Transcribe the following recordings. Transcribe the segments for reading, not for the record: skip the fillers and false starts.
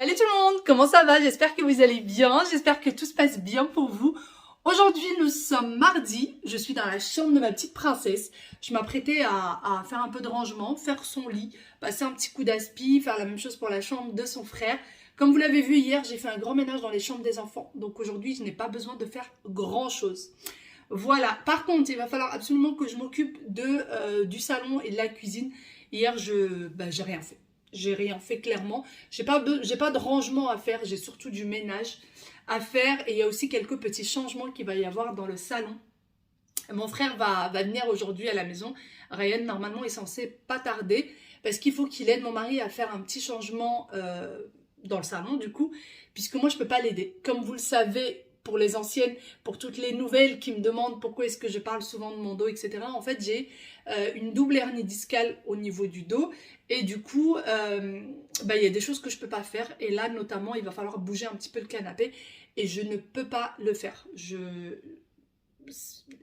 Salut tout le monde, comment ça va? J'espère que vous allez bien, j'espère que tout se passe bien pour vous. Aujourd'hui, nous sommes mardi, je suis dans la chambre de ma petite princesse. Je m'apprêtais à faire un peu de rangement, faire son lit, passer un petit coup d'aspi, faire la même chose pour la chambre de son frère. Comme vous l'avez vu hier, j'ai fait un grand ménage dans les chambres des enfants. Donc aujourd'hui, je n'ai pas besoin de faire grand chose. Voilà, par contre, il va falloir absolument que je m'occupe du salon et de la cuisine. Hier, j'ai rien fait. J'ai rien fait clairement. J'ai pas de rangement à faire, j'ai surtout du ménage à faire. Et il y a aussi quelques petits changements qu'il va y avoir dans le salon. Mon frère va venir aujourd'hui à la maison. Ryan, normalement, est censé pas tarder parce qu'il faut qu'il aide mon mari à faire un petit changement dans le salon, du coup, puisque moi, je peux pas l'aider. Comme vous le savez, pour les anciennes, pour toutes les nouvelles qui me demandent pourquoi est-ce que je parle souvent de mon dos, etc. En fait, j'ai une double hernie discale au niveau du dos et du coup, il y a des choses que je peux pas faire et là, notamment, il va falloir bouger un petit peu le canapé et je ne peux pas le faire. Je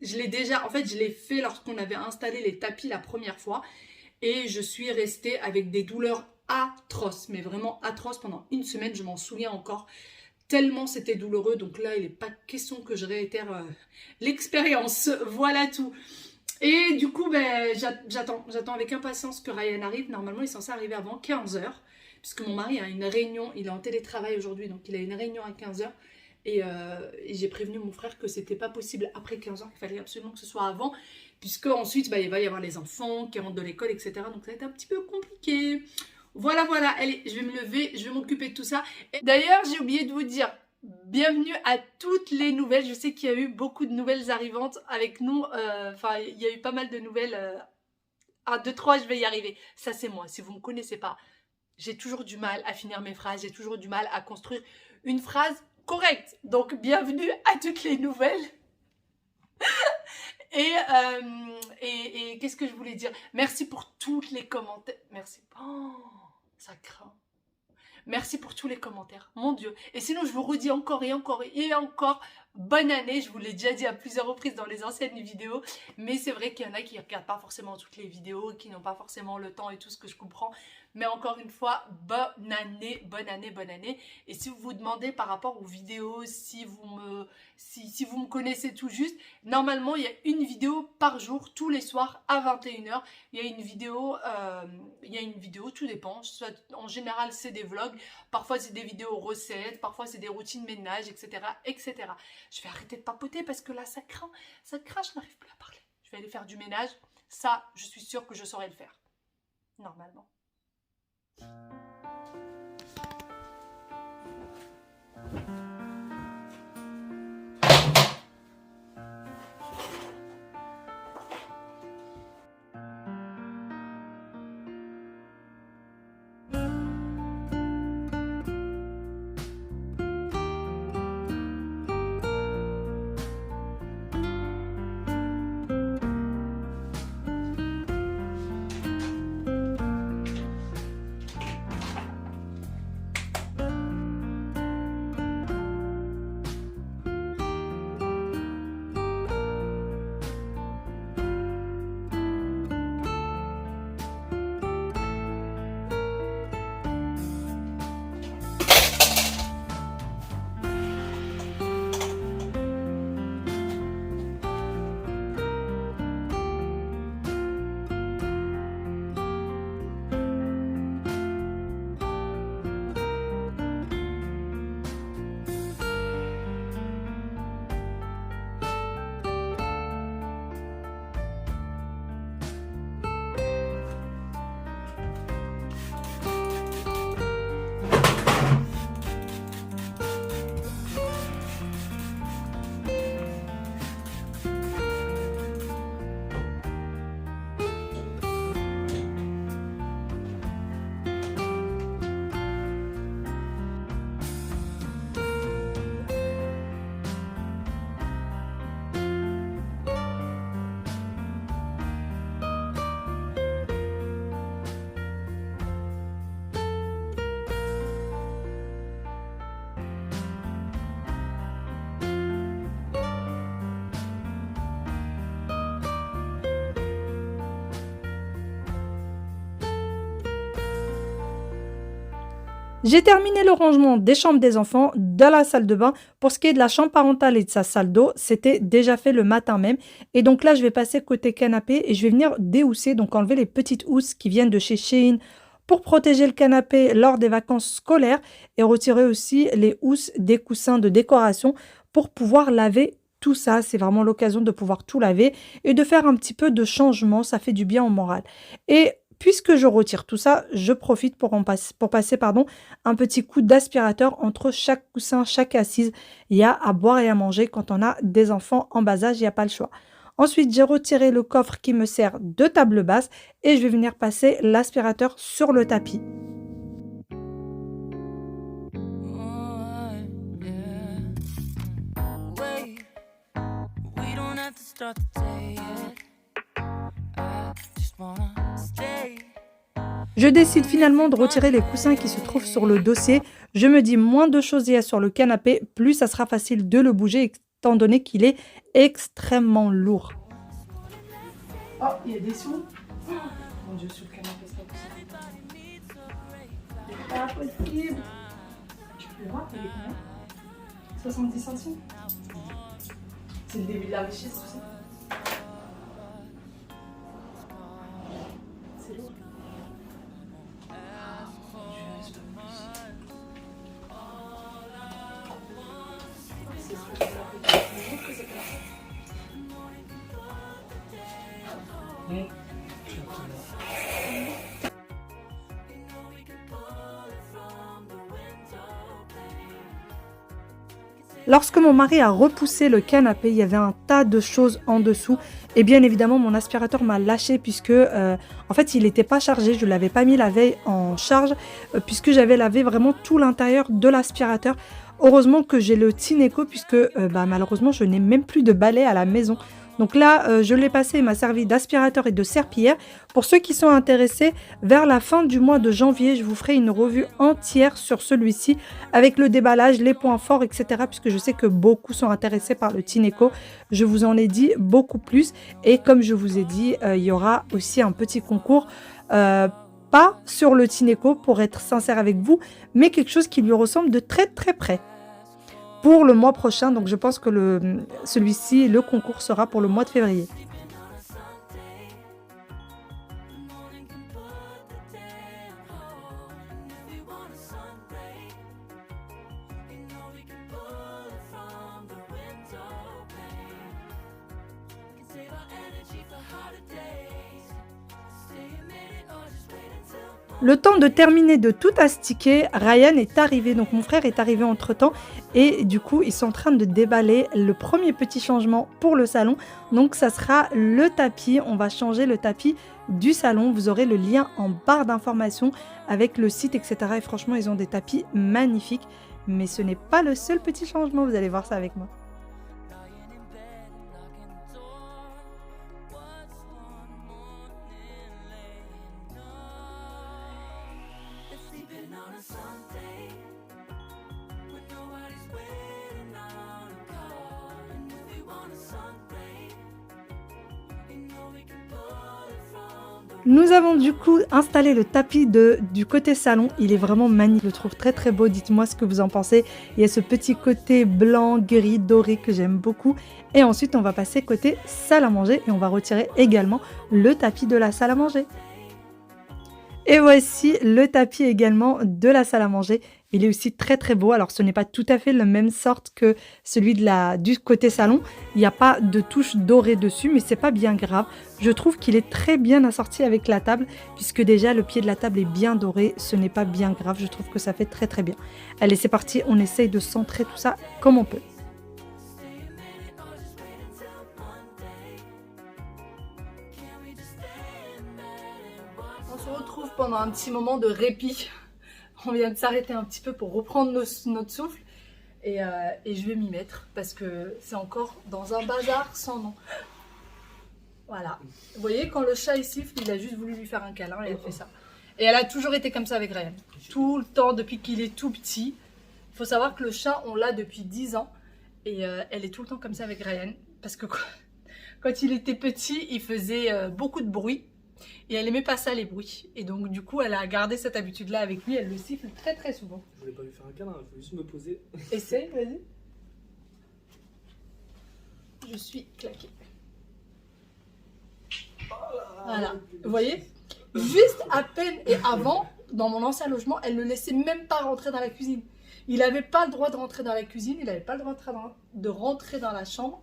l'ai déjà, en fait, je l'ai fait lorsqu'on avait installé les tapis la première fois et je suis restée avec des douleurs atroces, mais vraiment atroces pendant une semaine, je m'en souviens encore, tellement c'était douloureux. Donc là, il n'est pas question que je réitère l'expérience. Voilà tout. Et du coup, j'attends avec impatience que Ryan arrive. Normalement, il est censé arriver avant 15h, puisque mon mari a une réunion, il est en télétravail aujourd'hui, donc il a une réunion à 15h. Et j'ai prévenu mon frère que c'était pas possible après 15h, qu'il fallait absolument que ce soit avant, puisque ensuite il va y avoir les enfants qui rentrent de l'école, etc. Donc ça va être un petit peu compliqué. Voilà, voilà, allez, je vais me lever, je vais m'occuper de tout ça. D'ailleurs, j'ai oublié de vous dire, bienvenue à toutes les nouvelles. Je sais qu'il y a eu beaucoup de nouvelles arrivantes avec nous. Enfin, il y a eu pas mal de nouvelles. 1, 2, 3, je vais y arriver. Ça, c'est moi. Si vous ne me connaissez pas, j'ai toujours du mal à finir mes phrases. J'ai toujours du mal à construire une phrase correcte. Donc, bienvenue à toutes les nouvelles. Et qu'est-ce que je voulais dire? Merci pour toutes les commentaires. Merci. Oh, ça craint. Merci pour tous les commentaires, mon Dieu. Et sinon, je vous redis encore et encore et encore, bonne année. Je vous l'ai déjà dit à plusieurs reprises dans les anciennes vidéos. Mais c'est vrai qu'il y en a qui ne regardent pas forcément toutes les vidéos, qui n'ont pas forcément le temps et tout ce que je comprends. Mais encore une fois, bonne année, bonne année, bonne année. Et si vous vous demandez par rapport aux vidéos, si vous me connaissez tout juste, normalement, il y a une vidéo par jour, tous les soirs à 21h. Il y a une vidéo, tout dépend. En général, c'est des vlogs. Parfois, c'est des vidéos recettes. Parfois, c'est des routines ménage, etc., etc. Je vais arrêter de papoter parce que là, ça craint. Ça craint, je n'arrive plus à parler. Je vais aller faire du ménage. Ça, je suis sûre que je saurais le faire. Normalement. J'ai terminé le rangement des chambres des enfants, de la salle de bain. Pour ce qui est de la chambre parentale et de sa salle d'eau, c'était déjà fait le matin même. Et donc là, je vais passer côté canapé et je vais venir déhousser, donc enlever les petites housses qui viennent de chez Shein pour protéger le canapé lors des vacances scolaires et retirer aussi les housses des coussins de décoration pour pouvoir laver tout ça. C'est vraiment l'occasion de pouvoir tout laver et de faire un petit peu de changement. Ça fait du bien au moral. Et puisque je retire tout ça, je profite pour passer un petit coup d'aspirateur entre chaque coussin, chaque assise. Il y a à boire et à manger quand on a des enfants en bas âge, il n'y a pas le choix. Ensuite, j'ai retiré le coffre qui me sert de table basse et je vais venir passer l'aspirateur sur le tapis. Je décide finalement de retirer les coussins qui se trouvent sur le dossier. Je me dis moins de choses il y a sur le canapé, plus ça sera facile de le bouger étant donné qu'il est extrêmement lourd. Oh, il y a des sous. Oh, mon Dieu, sur le canapé, c'est pas possible. C'est pas possible. Tu peux voir, il est combien? 70 centimes. C'est le début de la richesse, tout ça. C'est lourd. Lorsque mon mari a repoussé le canapé, il y avait un tas de choses en dessous. Et bien évidemment, mon aspirateur m'a lâché puisque, en fait, il n'était pas chargé. Je ne l'avais pas mis la veille en charge puisque j'avais lavé vraiment tout l'intérieur de l'aspirateur. Heureusement que j'ai le Tineco puisque, malheureusement, je n'ai même plus de balai à la maison. Donc là, je l'ai passé, il m'a servi d'aspirateur et de serpillière. Pour ceux qui sont intéressés, vers la fin du mois de janvier, je vous ferai une revue entière sur celui-ci avec le déballage, les points forts, etc. Puisque je sais que beaucoup sont intéressés par le Tineco. Je vous en ai dit beaucoup plus. Et comme je vous ai dit, il y aura aussi un petit concours. Pas sur le Tineco, pour être sincère avec vous, mais quelque chose qui lui ressemble de très très près. Pour le mois prochain, donc je pense que celui-ci, le concours sera pour le mois de février. Le temps de terminer de tout astiquer, Ryan est arrivé, donc mon frère est arrivé entre-temps et du coup ils sont en train de déballer le premier petit changement pour le salon. Donc ça sera le tapis, on va changer le tapis du salon, vous aurez le lien en barre d'informations avec le site, etc. Et franchement ils ont des tapis magnifiques, mais ce n'est pas le seul petit changement, vous allez voir ça avec moi. Nous avons du coup installé le tapis du côté salon. Il est vraiment magnifique, je le trouve très très beau. Dites-moi ce que vous en pensez. Il y a ce petit côté blanc, gris, doré que j'aime beaucoup. Et ensuite on va passer côté salle à manger et on va retirer également le tapis de la salle à manger. Et voici le tapis également de la salle à manger. Il est aussi très très beau. Alors ce n'est pas tout à fait la même sorte que celui du côté salon. Il n'y a pas de touche dorée dessus, mais c'est pas bien grave. Je trouve qu'il est très bien assorti avec la table, puisque déjà le pied de la table est bien doré. Ce n'est pas bien grave. Je trouve que ça fait très très bien. Allez, c'est parti. On essaye de centrer tout ça comme on peut. On se retrouve pendant un petit moment de répit. On vient de s'arrêter un petit peu pour reprendre notre souffle. Et je vais m'y mettre parce que c'est encore dans un bazar sans nom. Voilà. Vous voyez, quand le chat il siffle, il a juste voulu lui faire un câlin et elle fait ça. Et elle a toujours été comme ça avec Ryan. Tout le temps, depuis qu'il est tout petit. Il faut savoir que le chat, on l'a depuis 10 ans. Et elle est tout le temps comme ça avec Ryan. Parce que quand il était petit, il faisait beaucoup de bruit. Et elle aimait pas ça, les bruits. Et donc, du coup, elle a gardé cette habitude-là avec lui. Elle le siffle très, très souvent. Je voulais pas lui faire un câlin, je voulais juste me poser. Essaye, vas-y. Je suis claquée. Voilà, vous voyez? Juste à peine, et avant, dans mon ancien logement, elle ne laissait même pas rentrer dans la cuisine. Il n'avait pas le droit de rentrer dans la cuisine, il n'avait pas le droit de rentrer dans la chambre.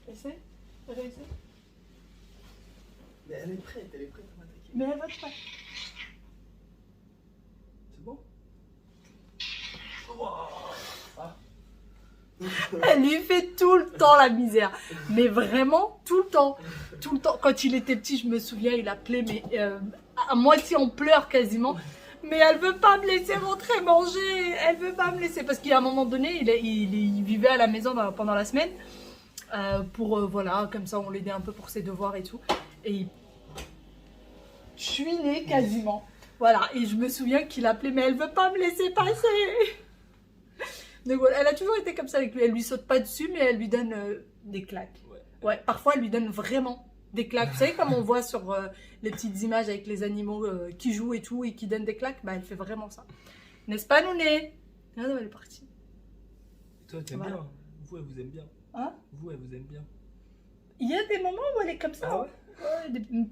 Essaye, réessaye. Mais elle est prête à m'attaquer. Mais elle va te faire. C'est bon? Elle lui fait tout le temps la misère. Mais vraiment, tout le temps. Tout le temps. Quand il était petit, je me souviens, il appelait, mais à moitié en pleurs quasiment. Mais elle veut pas me laisser rentrer manger. Elle veut pas me laisser. Parce qu'à un moment donné, il vivait à la maison pendant la semaine. Voilà, comme ça, on l'aidait un peu pour ses devoirs et tout. Et il chuinait quasiment. Voilà, et je me souviens qu'il appelait, mais elle veut pas me laisser passer. Donc voilà, elle a toujours été comme ça avec lui. Elle lui saute pas dessus, mais elle lui donne des claques. Ouais, parfois elle lui donne vraiment des claques. Vous savez, comme on voit sur les petites images avec les animaux qui jouent et tout et qui donnent des claques, bah elle fait vraiment ça. N'est-ce pas, Nouné? Regarde, elle est partie. Et toi, t'aimes Voilà. bien? Vous, elle vous aime bien. Hein? Vous, elle vous aime bien. Il y a des moments où elle est comme ça. Ah ouais?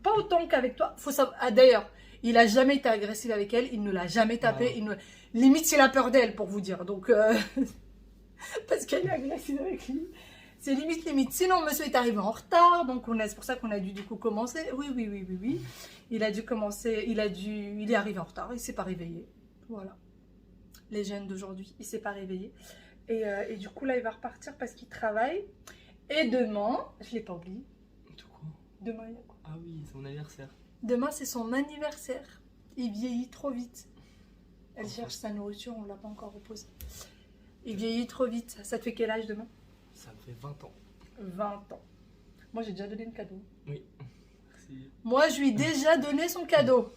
Pas autant qu'avec toi. Faut savoir. Ah, d'ailleurs, il a jamais été agressif avec elle. Il ne l'a jamais tapé. Ah. Limite, c'est la peur d'elle, pour vous dire. Donc, parce qu'elle est agressive avec lui. C'est limite, limite. Sinon, monsieur est arrivé en retard. Donc, c'est pour ça qu'on a dû du coup commencer. Oui. Il a dû commencer. Il est arrivé en retard. Il s'est pas réveillé. Voilà. Les jeunes d'aujourd'hui, il s'est pas réveillé. Et du coup, là, il va repartir parce qu'il travaille. Et demain, je l'ai pas oublié. De quoi? Demain, il y a quoi? Ah oui, c'est mon anniversaire. Demain, c'est son anniversaire. Il vieillit trop vite. Elle Enfin. cherche sa nourriture, on ne l'a pas encore reposée. Il vieillit trop vite. Ça te fait quel âge demain? Ça me fait 20 ans. 20 ans. Moi, j'ai déjà donné le cadeau. Oui. Merci. Moi, je lui ai déjà donné son cadeau.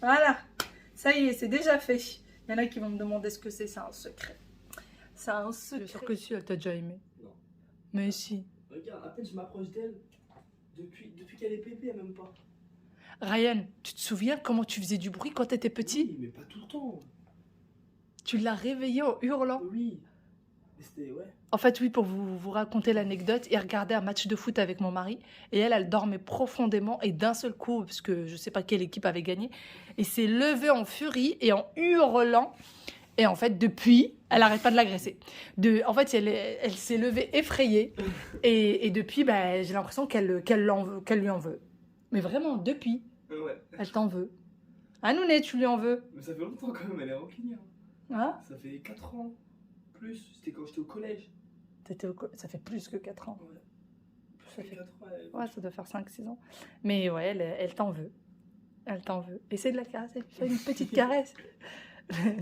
Voilà. Ça y est, c'est déjà fait. Il y en a qui vont me demander ce que c'est un secret. C'est un secret. Je suis sûre que si, elle t'a déjà aimé. Non. Mais si. Regarde, à peine je m'approche d'elle. Depuis qu'elle est pépée, même pas. Ryan, tu te souviens comment tu faisais du bruit quand t'étais petit? Oui, mais pas tout le temps. Tu l'as réveillé en hurlant. Oui. Mais c'était, ouais. En fait, oui, pour vous raconter l'anecdote, il regardait un match de foot avec mon mari et elle dormait profondément et d'un seul coup, parce que je ne sais pas quelle équipe avait gagné, et s'est levée en furie et en hurlant. Et en fait, depuis, elle n'arrête pas de l'agresser. En fait, elle s'est levée effrayée et depuis, bah, j'ai l'impression qu'elle lui en veut. Mais vraiment, depuis, Ouais. elle t'en veut. Ah, Nouné, tu lui en veux? Mais ça fait longtemps quand même, elle est rancunière. Hein? Ça fait 4 ans. Plus. C'était quand j'étais au collège. Ça fait plus que 4 ans. Ouais. Ça fait 4 ans. Ouais, ça doit faire 5-6 ans. Mais ouais, elle t'en veut. Elle t'en veut. Essaye de la caresser. Fais une petite caresse.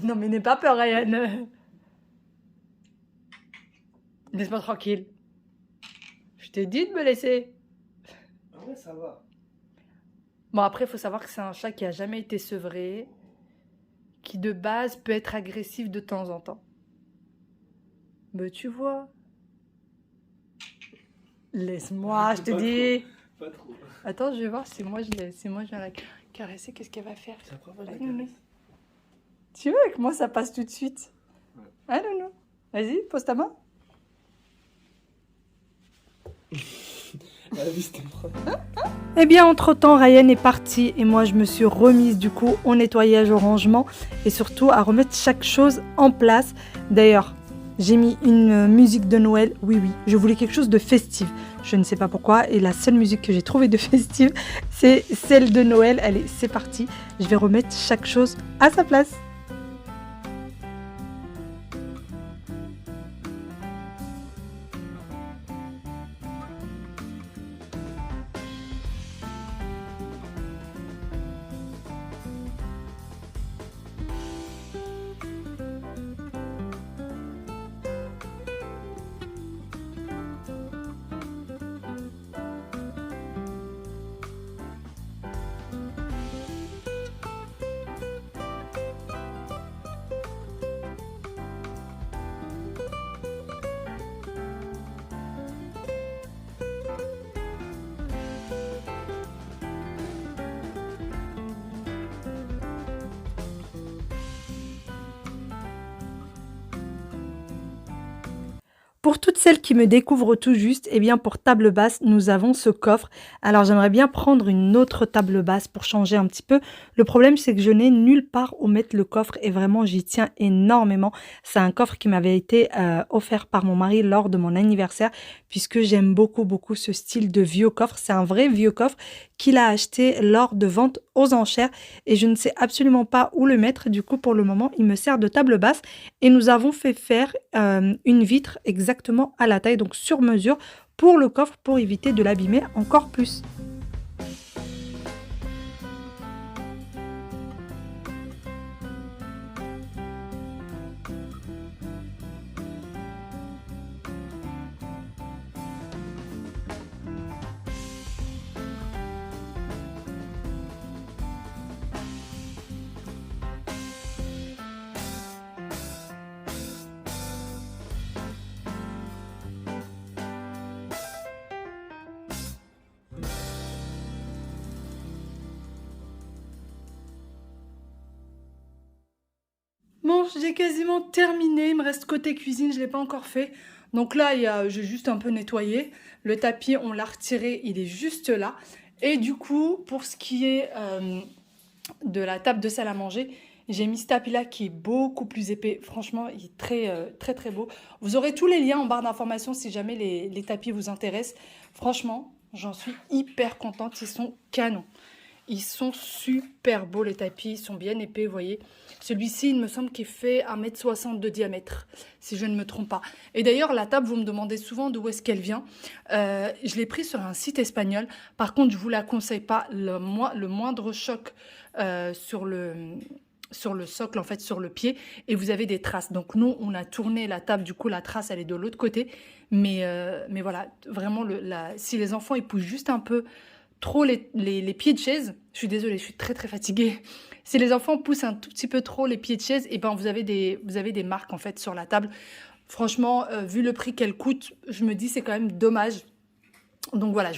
Non, mais n'aie pas peur, Ryan. Laisse-moi tranquille. Je t'ai dit de me laisser. Ah ouais, ça va. Bon, après, il faut savoir que c'est un chat qui a jamais été sevré, qui de base peut être agressif de temps en temps. Mais tu vois. Laisse-moi, je te Pas dis. Pas trop. Attends, je vais voir si moi je viens la caresser, qu'est-ce qu'elle va faire? C'est la première fois que je Ah, la non, caresse. Tu veux avec moi, ça passe tout de suite. Ouais. Ah non, non. Vas-y, pose ta main. La vie, c'était le premier. Eh bien, entre-temps, Ryan est parti et moi, je me suis remise du coup au nettoyage, au rangement et surtout à remettre chaque chose en place. D'ailleurs, j'ai mis une musique de Noël. Oui, je voulais quelque chose de festif. Je ne sais pas pourquoi. Et la seule musique que j'ai trouvée de festive, c'est celle de Noël. Allez, c'est parti. Je vais remettre chaque chose à sa place. Pour toutes celles qui me découvrent tout juste, eh bien pour table basse, nous avons ce coffre. Alors j'aimerais bien prendre une autre table basse pour changer un petit peu. Le problème c'est que je n'ai nulle part où mettre le coffre et vraiment j'y tiens énormément. C'est un coffre qui m'avait été offert par mon mari lors de mon anniversaire puisque j'aime beaucoup ce style de vieux coffre. C'est un vrai vieux coffre qu'il a acheté lors de vente aux enchères et je ne sais absolument pas où le mettre. Du coup pour le moment il me sert de table basse et nous avons fait faire une vitre exactement à la taille, donc sur mesure pour le coffre pour éviter de l'abîmer encore plus. Bon, j'ai quasiment terminé, il me reste côté cuisine, je ne l'ai pas encore fait. Donc là, j'ai juste un peu nettoyé. Le tapis, on l'a retiré, il est juste là. Et du coup, pour ce qui est de la table de salle à manger, j'ai mis ce tapis-là qui est beaucoup plus épais. Franchement, il est très beau. Vous aurez tous les liens en barre d'informations si jamais les tapis vous intéressent. Franchement, j'en suis hyper contente, ils sont canons. Ils sont super beaux les tapis, ils sont bien épais, vous voyez. Celui-ci, il me semble qu'il fait 1,60 m de diamètre, si je ne me trompe pas. Et d'ailleurs, la table, vous me demandez souvent d'où est-ce qu'elle vient. Je l'ai pris sur un site espagnol. Par contre, je ne vous la conseille pas. Le moindre choc sur le socle, en fait, sur le pied, et vous avez des traces. Donc nous, on a tourné la table, du coup, la trace, elle est de l'autre côté. Mais voilà, vraiment, si les enfants, ils poussent juste un peu trop les pieds de chaise, je suis désolée, je suis très fatiguée. Si les enfants poussent un tout petit peu trop les pieds de chaise, et ben vous avez des marques en fait sur la table. Franchement, vu le prix qu'elle coûte, je me dis c'est quand même dommage. Donc voilà,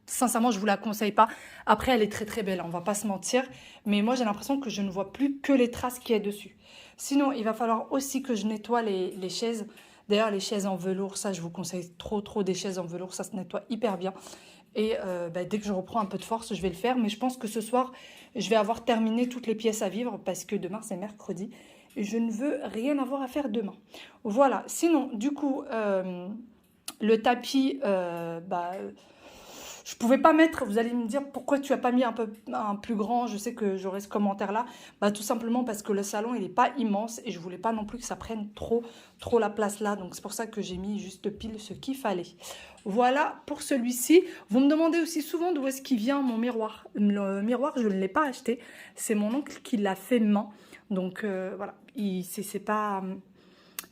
sincèrement, je vous la conseille pas. Après, elle est très belle, on va pas se mentir. Mais moi, j'ai l'impression que je ne vois plus que les traces qu'il y a dessus. Sinon, il va falloir aussi que je nettoie les chaises. D'ailleurs, les chaises en velours, ça, je vous conseille trop des chaises en velours. Ça se nettoie hyper bien. Et dès que je reprends un peu de force, je vais le faire. Mais je pense que ce soir, je vais avoir terminé toutes les pièces à vivre parce que demain, c'est mercredi. Et je ne veux rien avoir à faire demain. Voilà. Sinon, du coup, le tapis, je pouvais pas mettre, vous allez me dire pourquoi tu as pas mis un plus grand, je sais que j'aurai ce commentaire là, tout simplement parce que le salon il est pas immense et je voulais pas non plus que ça prenne trop la place là, donc c'est pour ça que j'ai mis juste pile ce qu'il fallait. Voilà pour celui-ci. Vous me demandez aussi souvent d'où est-ce qu'il vient mon miroir. Le miroir je ne l'ai pas acheté, c'est mon oncle qui l'a fait main, donc voilà, c'est pas...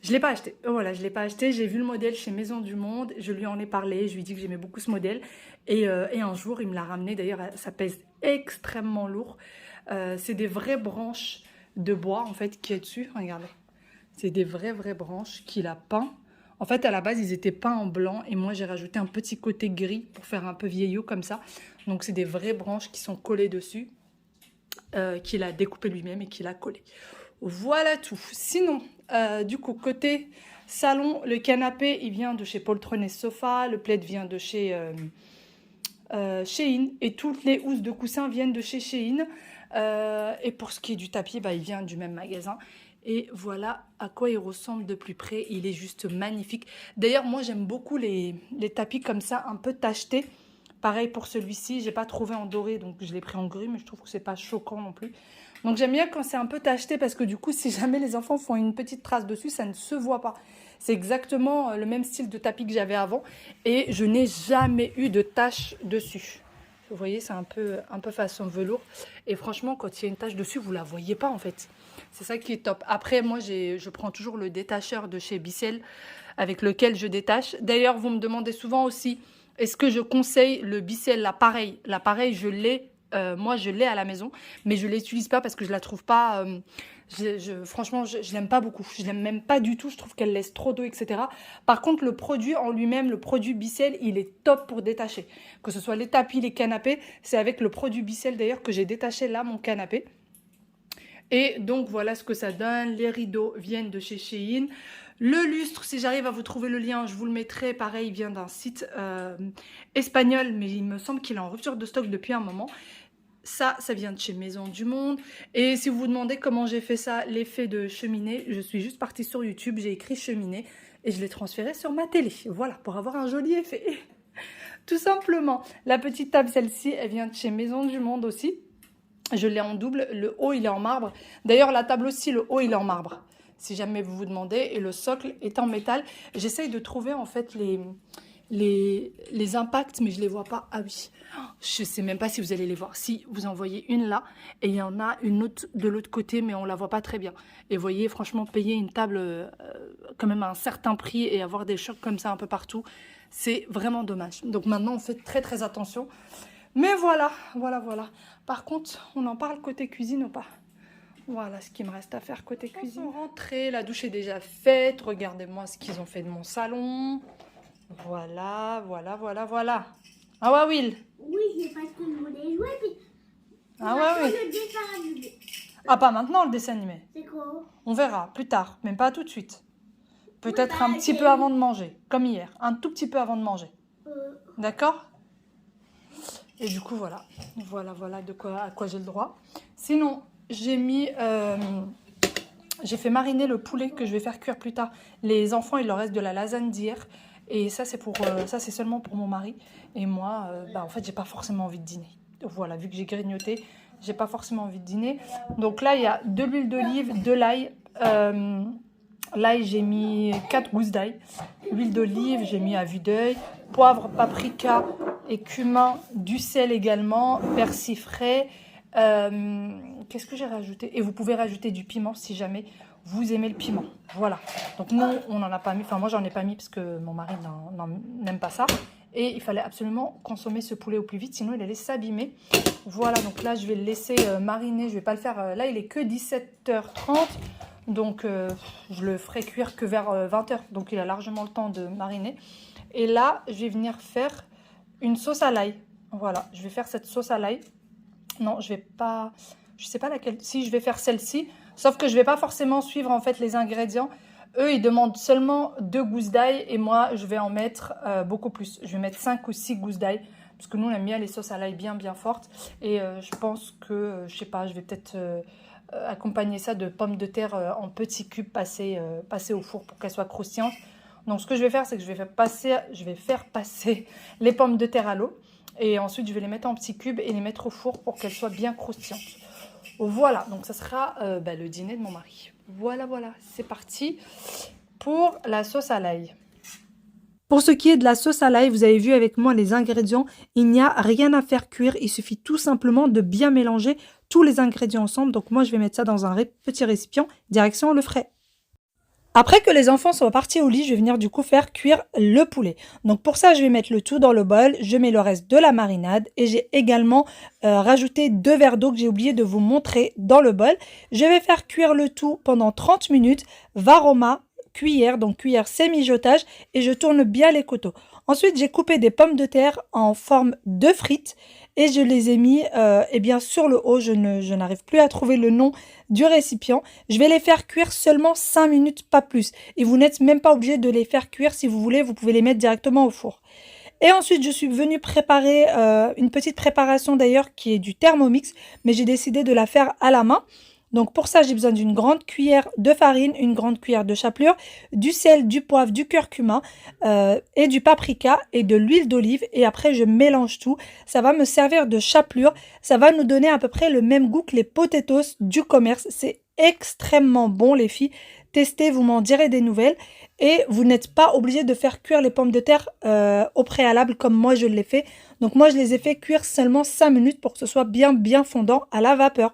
Je ne l'ai pas acheté. Voilà, je ne l'ai pas acheté. J'ai vu le modèle chez Maison du Monde. Je lui en ai parlé. Je lui ai dit que j'aimais beaucoup ce modèle. Et un jour, il me l'a ramené. D'ailleurs, ça pèse extrêmement lourd. C'est des vraies branches de bois, en fait, qui est dessus. Regardez. C'est des vraies branches qu'il a peint. En fait, à la base, ils étaient peints en blanc. Et moi, j'ai rajouté un petit côté gris pour faire un peu vieillot comme ça. Donc, c'est des vraies branches qui sont collées dessus. Qu'il a découpé lui-même et qu'il a collé. Voilà tout. Sinon, du coup, côté salon, le canapé, il vient de chez Poltron et Sofa. Le plaid vient de chez Shein. Et toutes les housses de coussin viennent de chez Shein. Et pour ce qui est du tapis, il vient du même magasin. Et voilà à quoi il ressemble de plus près. Il est juste magnifique. D'ailleurs, moi, j'aime beaucoup les tapis comme ça, un peu tachetés. Pareil pour celui-ci. J'ai pas trouvé en doré, donc je l'ai pris en gris. Mais je trouve que c'est pas choquant non plus. Donc j'aime bien quand c'est un peu tacheté parce que du coup, si jamais les enfants font une petite trace dessus, ça ne se voit pas. C'est exactement le même style de tapis que j'avais avant et je n'ai jamais eu de tache dessus. Vous voyez, c'est un peu façon velours. Et franchement, quand il y a une tache dessus, vous ne la voyez pas en fait. C'est ça qui est top. Après, moi, je prends toujours le détacheur de chez Bissell avec lequel je détache. D'ailleurs, vous me demandez souvent aussi, est-ce que je conseille le Bissell, l'appareil? L'appareil, je l'ai. Moi, je l'ai à la maison, mais je ne l'utilise pas parce que je la trouve pas... franchement, je l'aime pas beaucoup. Je l'aime même pas du tout. Je trouve qu'elle laisse trop d'eau, etc. Par contre, le produit en lui-même, le produit Bissell, il est top pour détacher. Que ce soit les tapis, les canapés, c'est avec le produit Bissell d'ailleurs que j'ai détaché là mon canapé. Et donc voilà ce que ça donne. Les rideaux viennent de chez Shein. Le lustre, si j'arrive à vous trouver le lien, je vous le mettrai. Pareil, il vient d'un site espagnol, mais il me semble qu'il est en rupture de stock depuis un moment. Ça vient de chez Maison du Monde. Et si vous vous demandez comment j'ai fait ça, l'effet de cheminée, je suis juste partie sur YouTube, j'ai écrit cheminée et je l'ai transféré sur ma télé. Voilà, pour avoir un joli effet. Tout simplement. La petite table, celle-ci, elle vient de chez Maison du Monde aussi. Je l'ai en double. Le haut, il est en marbre. D'ailleurs, la table aussi, le haut, il est en marbre. Si jamais vous vous demandez. Et le socle est en métal. J'essaye de trouver en fait les impacts, mais je ne les vois pas. Ah oui. Je ne sais même pas si vous allez les voir. Si vous en voyez une là, et il y en a une autre de l'autre côté, mais on ne la voit pas très bien. Et vous voyez, franchement, payer une table quand même à un certain prix et avoir des chocs comme ça un peu partout, c'est vraiment dommage. Donc maintenant, on fait très très attention. Mais voilà. Par contre, on en parle côté cuisine ou pas? Voilà ce qu'il me reste à faire côté cuisine. Ils sont rentrés, la douche est déjà faite. Regardez-moi ce qu'ils ont fait de mon salon. Voilà. Ah ouais, Will? Oui, c'est parce que je voulais jouer, puis... Ah ouais, oui. Le dessin animé. Ah, pas maintenant le dessin animé. C'est quoi? On verra, plus tard, même pas tout de suite. Peut-être Oui, bah, un petit peu avant de manger, comme hier. Un tout petit peu avant de manger. D'accord? Et du coup, voilà de quoi, à quoi j'ai le droit. Sinon, j'ai fait mariner le poulet que je vais faire cuire plus tard. Les enfants, il leur reste de la lasagne d'hier. Et ça, c'est seulement pour mon mari. Et moi, en fait, j'ai pas forcément envie de dîner. Voilà, vu que j'ai grignoté, j'ai pas forcément envie de dîner. Donc là, il y a de l'huile d'olive, de l'ail. L'ail, j'ai mis 4 gousses d'ail. L'huile d'olive, j'ai mis à vue d'œil. Poivre, paprika et cumin, du sel également, persil frais. Qu'est-ce que j'ai rajouté? Et vous pouvez rajouter du piment si jamais vous aimez le piment. Voilà. Donc nous, on n'en a pas mis. Enfin, moi, j'en ai pas mis parce que mon mari n'aime pas ça. Et il fallait absolument consommer ce poulet au plus vite, sinon il allait s'abîmer. Voilà, donc là, je vais le laisser mariner. Je vais pas le faire. Là, il est que 17h30. Donc, je le ferai cuire que vers 20h. Donc, il a largement le temps de mariner. Et là, je vais venir faire une sauce à l'ail. Voilà, je vais faire cette sauce à l'ail. Non, je vais pas... Je sais pas laquelle... Si, je vais faire celle-ci. Sauf que je vais pas forcément suivre, en fait, les ingrédients. Eux, ils demandent seulement 2 gousses d'ail. Et moi, je vais en mettre beaucoup plus. Je vais mettre 5 ou 6 gousses d'ail. Parce que nous, on aime bien les sauces à l'ail bien fortes. Et je pense que, je sais pas, je vais peut-être... accompagner ça de pommes de terre en petits cubes passés au four pour qu'elles soient croustillantes. Donc ce que je vais faire, c'est que je vais faire passer les pommes de terre à l'eau et ensuite je vais les mettre en petits cubes et les mettre au four pour qu'elles soient bien croustillantes. Voilà, donc ça sera le dîner de mon mari. Voilà, c'est parti pour la sauce à l'ail. Pour ce qui est de la sauce à l'ail, vous avez vu avec moi les ingrédients, il n'y a rien à faire cuire, il suffit tout simplement de bien mélanger tous les ingrédients ensemble. Donc moi je vais mettre ça dans un petit récipient, direction le frais. Après que les enfants soient partis au lit, je vais venir du coup faire cuire le poulet. Donc pour ça, je vais mettre le tout dans le bol, je mets le reste de la marinade et j'ai également rajouté 2 verres d'eau que j'ai oublié de vous montrer dans le bol. Je vais faire cuire le tout pendant 30 minutes, varoma, cuillère, donc cuillère semi-jotage et je tourne bien les couteaux. Ensuite, j'ai coupé des pommes de terre en forme de frites et je les ai mis sur le haut. Je n'arrive plus à trouver le nom du récipient. Je vais les faire cuire seulement 5 minutes, pas plus. Et vous n'êtes même pas obligé de les faire cuire. Si vous voulez, vous pouvez les mettre directement au four. Et ensuite, je suis venue préparer une petite préparation d'ailleurs qui est du Thermomix, mais j'ai décidé de la faire à la main. Donc pour ça, j'ai besoin d'une grande cuillère de farine, une grande cuillère de chapelure, du sel, du poivre, du curcuma et du paprika et de l'huile d'olive. Et après, je mélange tout. Ça va me servir de chapelure. Ça va nous donner à peu près le même goût que les potatoes du commerce. C'est extrêmement bon, les filles. Testez, vous m'en direz des nouvelles. Et vous n'êtes pas obligé de faire cuire les pommes de terre au préalable comme moi je l'ai fait. Donc moi, je les ai fait cuire seulement 5 minutes pour que ce soit bien fondant à la vapeur.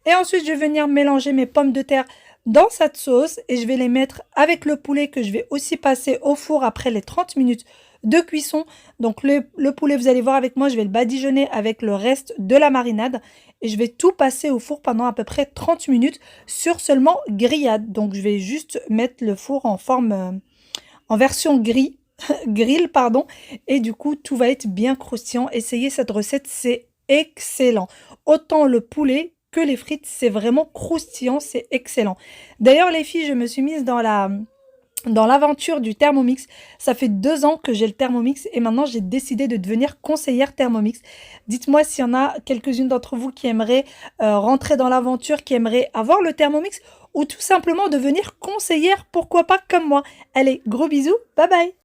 Et ensuite, je vais venir mélanger mes pommes de terre dans cette sauce et je vais les mettre avec le poulet que je vais aussi passer au four après les 30 minutes de cuisson. Donc le poulet, vous allez voir avec moi, je vais le badigeonner avec le reste de la marinade et je vais tout passer au four pendant à peu près 30 minutes sur seulement grillade. Donc je vais juste mettre le four en forme, en version grill, et du coup tout va être bien croustillant. Essayez cette recette, c'est excellent. Autant le poulet que les frites. C'est vraiment croustillant, c'est excellent. D'ailleurs, les filles, je me suis mise dans l'aventure du Thermomix. Ça fait 2 ans que j'ai le Thermomix et maintenant j'ai décidé de devenir conseillère Thermomix. Dites-moi s'il y en a quelques-unes d'entre vous qui aimeraient rentrer dans l'aventure, qui aimeraient avoir le Thermomix ou tout simplement devenir conseillère, pourquoi pas comme moi. Allez, gros bisous, bye bye.